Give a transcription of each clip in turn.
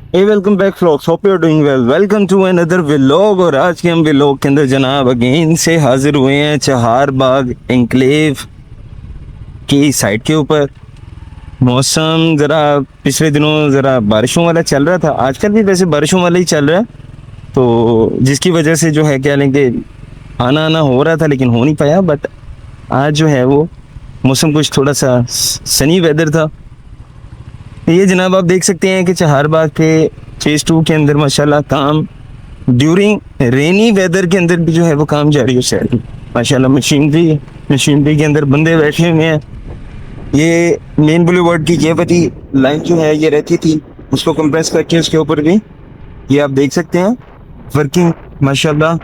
Hey welcome back folks, hope you are doing well. Welcome to another vlog. और आज के हम vlog के अंदर जनाब अगेन से हाजिर हुए हैं चहार बाग एनक्लेव की साइड के ऊपर। मौसम ज़रा पिछले दिनों ज़रा बारिशों वाला चल रहा था, आजकल भी वैसे बारिशों वाला ही चल रहा है, तो जिसकी वजह से जो है क्या लेंगे आना आना हो रहा था लेकिन हो नहीं पाया। बट आज जो है वो मौसम कुछ थोड़ा सा सनी वेदर था। ये जनाब आप देख सकते हैं कि चहार बाग के फेज 2 के अंदर माशाल्लाह काम ड्यूरिंग रेनी वेदर के अंदर भी जो है वो काम जारी है। माशाल्लाह मशीनरी के अंदर बंदे बैठे हुए हैं। ये मेन बुलेवार्ड की ये वाली लाइन जो है ये रहती थी, उसको कंप्रेस करके उसके ऊपर भी ये आप देख सकते हैं वर्किंग माशाल्लाह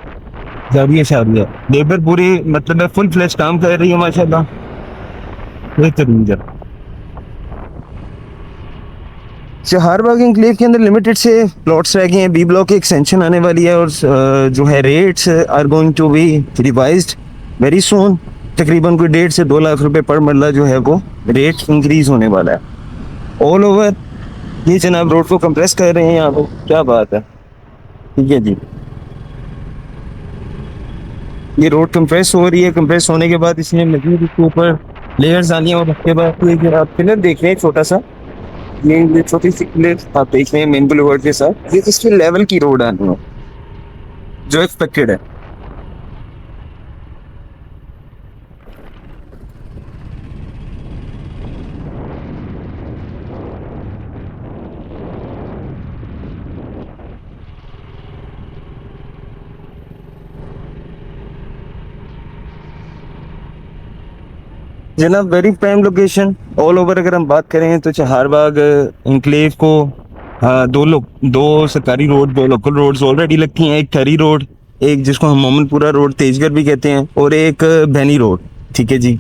जारी है शादी। लेबर पूरी मतलब फुल फ्लैश काम कर रही है माशाल्लाह, बेहतरीन जरा। चहार बाग एनक्लेव के अंदर लिमिटेड से प्लॉट्स रह गए हैं। बी ब्लॉक की एक्सटेंशन आने वाली है और जो है rates are going to be revised very soon. तकरीबन कोई 1.5 से 2 लाख रुपए पर मरला जो है वो रेट इंक्रीज होने वाला है ऑल ओवर। ये जनाब रोड को कंप्रेस कर रहे हैं यहाँ पे, क्या बात है। ठीक है जी, ये रोड कंप्रेस हो रही है। कंप्रेस होने के बाद इसमें मजीद इसके ऊपर लेयर्स आनी है और उसके बाद ये आप पिलर देख रहे हैं छोटा सा, ये छोटी सी प्लेट आप देख रहे हैं मेन बुलेवार्ड के साथ, ये इसके लेवल की रोड आनी है जो एक्सपेक्टेड है। जनाब very prime location all over. अगर हम बात करें तो चहार बाग इंक्लेव को दो सरकारी रोड, दो लोकल रोड्स ऑलरेडी लगती हैं। एक थरी रोड, एक जिसको हम मोमनपुरा रोड तेजगर भी कहते हैं, और एक भैनी रोड। ठीक है जी,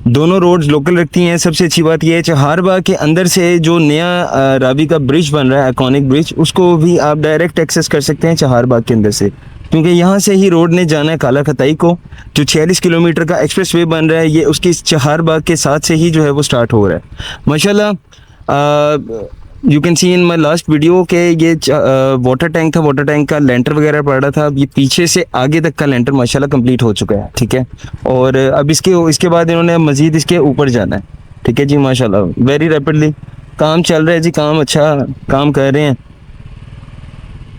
दोनों रोड्स लोकल रखती हैं। सबसे अच्छी बात यह है चहार बाग के अंदर से जो नया रावी का ब्रिज बन रहा है, आइकॉनिक ब्रिज, उसको भी आप डायरेक्ट एक्सेस कर सकते हैं चहार बाग के अंदर से, क्योंकि यहाँ से ही रोड ने जाना है काला खताई को। जो 46 किलोमीटर का एक्सप्रेस वे बन रहा है ये उसकी चहार बाग के साथ से ही जो है वो स्टार्ट हो रहा है माशाल्लाह। You can see in my last video के ये वाटर टैंक था, वाटर टैंक का लेंटर वगैरह पड़ रहा था। अब ये पीछे से आगे तक का लेंटर माशाल्लाह कंप्लीट हो चुका है। ठीक है, और अब इसके बाद इन्होंने मज़ीद इसके ऊपर जाना है। ठीक है जी, माशाल्लाह वेरी रैपिडली काम चल रहा है जी, काम अच्छा काम कर रहे हैं।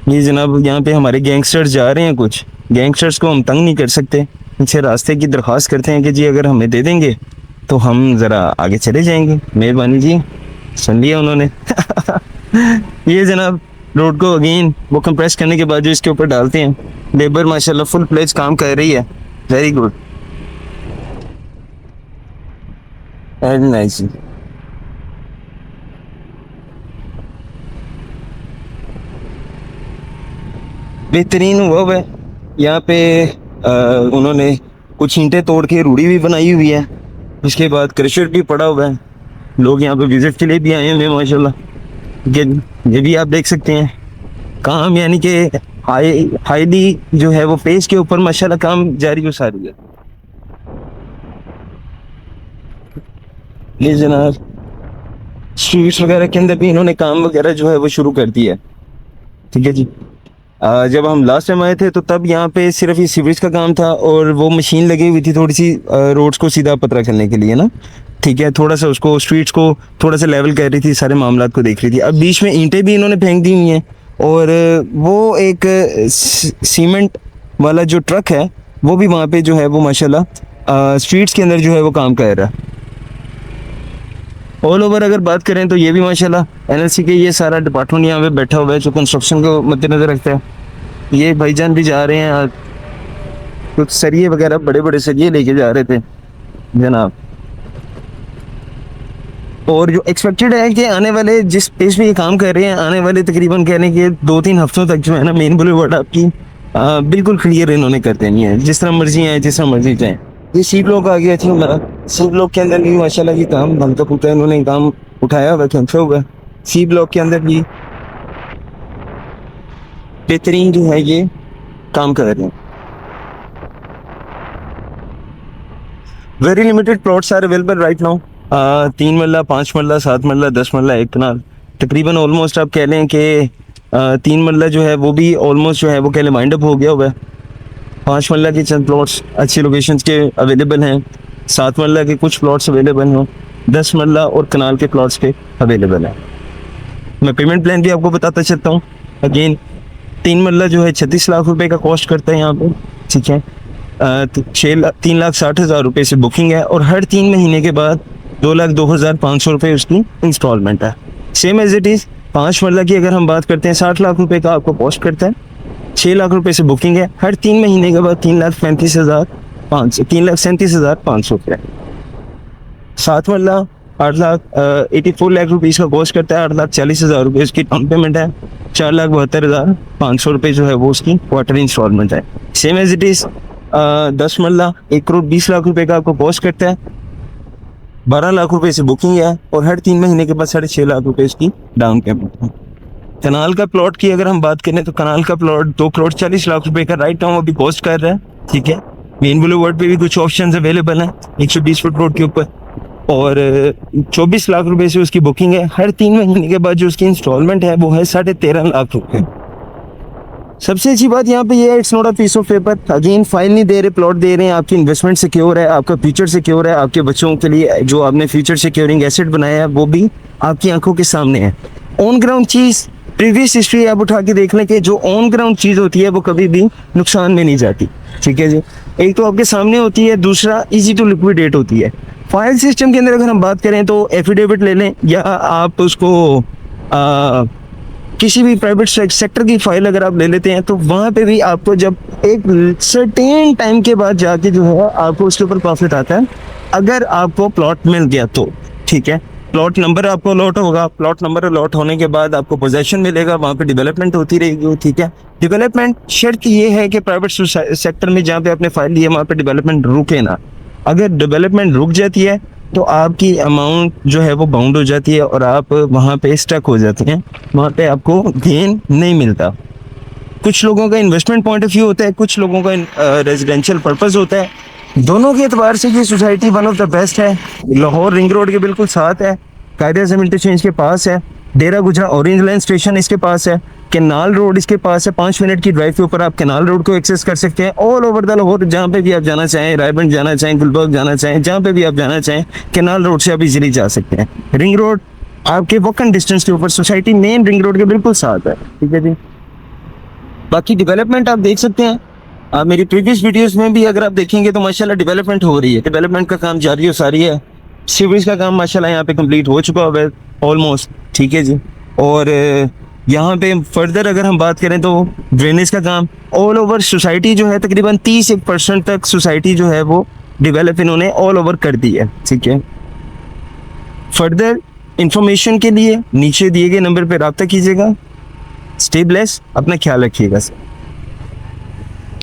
ये जनाब यहाँ पे हमारे गैंगस्टर्स जा रहे हैं, कुछ गैंगस्टर्स को हम तंग नहीं कर सकते, इनसे रास्ते की दरख्वास्त करते हैं कि जी अगर हमें दे देंगे तो हम ज़रा आगे चले जाएंगे, मेहरबानी जी। सुन लिया उन्होंने। ये जनाब रोड को अगेन वो कंप्रेस करने के बाद जो इसके ऊपर डालते हैं, लेबर माशाल्लाह फुल फ्लेज काम कर रही है। Very good, very nice. बेहतरीन हुआ है यहाँ पे। उन्होंने कुछ ईंटें तोड़ के रूढ़ी भी बनाई हुई है, उसके बाद क्रशर भी पड़ा हुआ है। लोग यहाँ पे विजिट के लिए भी आए हुए हैं माशाल्लाह। ये भी आप देख सकते हैं काम, यानी कि हाईली जो है वो पेस के ऊपर माशाल्लाह काम जारी हो सारी है। ये जनाब स्ट्रीट्स वगैरह के अंदर भी इन्होंने काम वगैरह जो है वो शुरू कर दिया है। ठीक है जी, जब हम लास्ट टाइम आए थे तो तब यहाँ पे सिर्फ ये सीवरेज का काम था और वो मशीन लगी हुई थी थोड़ी सी रोड्स को सीधा पतरा करने के लिए ना। ठीक है, थोड़ा सा उसको स्ट्रीट्स को थोड़ा सा लेवल कर रही थी, सारे मामलात को देख रही थी। अब बीच में ईंटें भी इन्होंने फेंक दी हुई हैं और वो एक सीमेंट वाला जो ट्रक है वो भी वहाँ पे जो है वो माशाल्लाह स्ट्रीट्स के अंदर जो है वो काम कर रहा है। ऑल ओवर अगर बात करें तो ये भी माशाल्लाह एनएलसी के ये सारा डिपार्टमेंट यहाँ पे बैठा हुआ है जो कंस्ट्रक्शन को मद्देनजर रखता है। ये भाईजान भी जा रहे हैं आज, कुछ सरिये वगैरह बड़े बड़े सरिये लेके जा रहे थे जनाब। और जो एक्सपेक्टेड है कि आने वाले जिस पेस पे ये काम कर रहे हैं, आने वाले तकरीबन कहने के 2-3 हफ्तों तक जो है ना मेन बुलेवार्ड आपकी बिल्कुल क्लियर इन्होंने कर देनी है, जिस तरह मर्जी आए जिस तरह मर्जी जाए। ये सी ब्लॉक आ गया थी हमारा, सी ब्लॉक के अंदर भी माशाल्लाह ये काम भंग फूटा इन्होंने काम उठाया हुआ खेचा हुआ। सी ब्लॉक के अंदर भी बेहतरीन जो है ये काम कर रहे हैं। Very limited plots are available right now. 3 marla, 5 मरला, 7 मरला, 10 मरला, 1 कनाल, तकरीबन ऑलमोस्ट आप कह लें कि 3 मरला जो है वो भी ऑलमोस्ट जो है वो कह लें वाइंड अप हो गया हुआ है। 5 मरला के चंद प्लॉट्स अच्छी लोकेशंस के अवेलेबल हैं, 7 मरला के कुछ प्लॉट्स अवेलेबल हैं, 10 मरला और कनाल के प्लॉट्स पे अवेलेबल हैं। मैं पेमेंट प्लान भी आपको बताता चलता हूँ। अगेन 3 मरला जो है 36 लाख रुपए का कॉस्ट करता है यहाँ पे, ठीक है। 3,60,000 रुपये से बुकिंग है और हर 3 महीने के बाद 2,02,500 रुपये उसकी इंस्टॉलमेंट है। सेम एज इट इज़ 5 मरला की अगर हम बात करते हैं 60 लाख रुपए का आपको कॉस्ट करता है, 6 लाख रुपए से बुकिंग है, हर 3 महीने के बाद 3,37,500 रुपये। 7 मरला 84 लाख रुपीज़ का कॉस्ट करता है, 8,40,000 रुपये उसकी डाउन पेमेंट है, 4,72,500 रुपये जो है वो उसकी क्वार्टर इंस्टॉलमेंट है। सेम एज इट इज़ 10 मरला 1,20,00,000 रुपये का आपको कॉस्ट करता है, 12 लाख रुपए से बुकिंग है और हर 3 महीने के बाद 6.5 लाख रुपए इसकी डाउन पेमेंट है। कनाल का प्लॉट की अगर हम बात करें तो कनाल का प्लॉट 2,40,00,000 रुपए का राइट नाउ अभी कॉस्ट कर रहा है, ठीक है। मेन बुलेवर्ड पे भी कुछ ऑप्शंस अवेलेबल हैं 120 फुट रोड के ऊपर और 24 लाख रुपए से उसकी बुकिंग है। हर 3 महीने के बाद जो उसकी इंस्टॉलमेंट है वो है 13.5 लाख रुपए। सबसे अच्छी बात यहाँ पे ये है, it's not a piece of paper. Again file नहीं दे रहे, प्लॉट दे रहे हैं, आपकी इन्वेस्टमेंट सिक्योर है, आपका फ्यूचर सिक्योर है, आपके बच्चों के लिए जो आपने फ्यूचर सिक्योरिंग एसेट बनाया है वो भी आपकी आंखों के सामने है। On ground cheese, previous history आप उठा के देख लें कि जो ऑन ग्राउंड चीज़ होती है वो कभी भी नुकसान में नहीं जाती, ठीक है जी। एक तो आपके सामने होती है, दूसरा ईजी टू लिक्विडेट होती है। फाइल सिस्टम के अंदर अगर हम बात करें तो एफिडेविट ले लें या आप उसको किसी भी प्राइवेट सेक्टर की फाइल अगर आप ले लेते हैं तो वहाँ पे भी आपको जब एक सर्टेन टाइम के बाद जाके जो है आपको उसके ऊपर प्रॉफिट आता है अगर आपको प्लॉट मिल गया तो, ठीक है। प्लॉट नंबर आपको अलॉट होगा, प्लॉट नंबर अलॉट होने के बाद आपको पोजेशन मिलेगा, वहाँ पे डेवलपमेंट होती रहेगी, ठीक है। डेवलपमेंट शर्त ये है कि प्राइवेट सेक्टर में जहाँ पे आपने फाइल ली है वहाँ पे डेवलपमेंट रुके ना। अगर डेवलपमेंट रुक जाती है तो आपकी अमाउंट जो है वो बाउंड हो जाती है और आप वहाँ पे स्टक हो जाते हैं, वहाँ पे आपको गेन नहीं मिलता। कुछ लोगों का इन्वेस्टमेंट पॉइंट ऑफ व्यू होता है, कुछ लोगों का रेजिडेंशियल पर्पस होता है। दोनों के एतबार से ये society one of the best है। लाहौर रिंग रोड के बिल्कुल साथ है, कायदे आज़म इंटरचेंज के पास है, डेरा गुजरा ऑरेंज लाइन स्टेशन इसके पास है, कैनाल रोड इसके पास है। 5 मिनट की ड्राइव के ऊपर आप कैनाल रोड को एक्सेस कर सकते हैं। ऑल ओवर द लाहौर जहाँ पे भी आप जाना चाहें, रायबंद जाना चाहें, गुलबर्ग जाना चाहें, जहाँ पे भी आप जाना चाहें कैनाल रोड से आप इजीली जा सकते हैं। रिंग रोड आपके वॉकिंग डिस्टेंस के ऊपर, सोसाइटी मेन रिंग रोड के बिल्कुल साथ है, ठीक है जी। बाकी डेवलपमेंट आप देख सकते हैं, मेरी प्रीवियस वीडियोस में भी अगर आप देखेंगे तो माशाल्लाह डेवलपमेंट हो रही है, डेवलपमेंट का काम जारी हो सारी है। सीवरेज का काम माशाल्लाह यहाँ पे कंप्लीट हो चुका है ऑलमोस्ट, ठीक है जी। और यहाँ पे फर्दर अगर हम बात करें तो ड्रेनेज का काम ऑल ओवर सोसाइटी जो है तकरीबन 30% तक सोसाइटी जो है वो डेवलप इन्होंने ऑल ओवर कर दी है, ठीक है। फर्दर इंफॉर्मेशन के लिए नीचे दिए गए नंबर पर रब्ता कीजिएगा। स्टे ब्लेस्ड, अपना ख्याल रखिएगा सर।